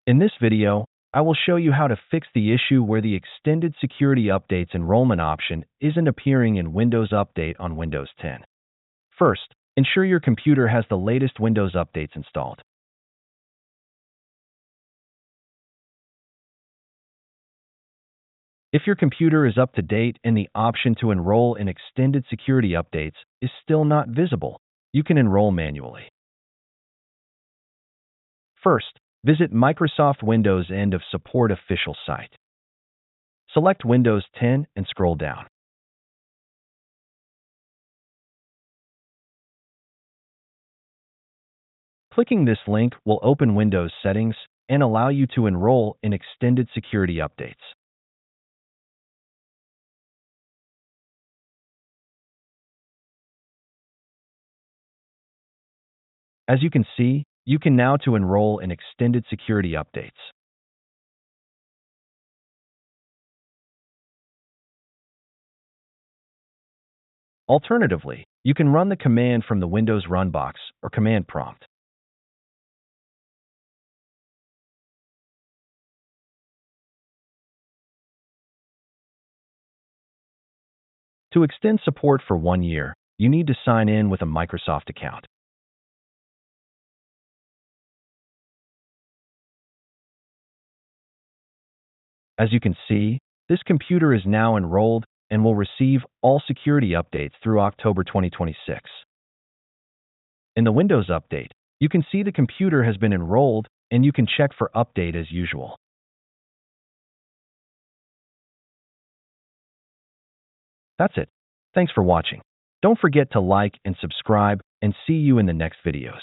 In this video, I will show you how to fix the issue where the Extended Security Updates enrollment option isn't appearing in Windows Update on Windows 10. First, ensure your computer has the latest Windows updates installed. If your computer is up to date and the option to enroll in Extended Security Updates is still not visible, you can enroll manually. First, visit Microsoft Windows End of Support official site. Select Windows 10 and scroll down. Clicking this link will open Windows settings and allow you to enroll in Extended Security Updates. As you can see, you can now enroll in Extended Security Updates. Alternatively, you can run the command from the Windows Run box or command prompt. To extend support for 1 year, you need to sign in with a Microsoft account. As you can see, this computer is now enrolled and will receive all security updates through October 2026. In the Windows update, you can see the computer has been enrolled and you can check for update as usual. That's it. Thanks for watching. Don't forget to like and subscribe, and see you in the next videos.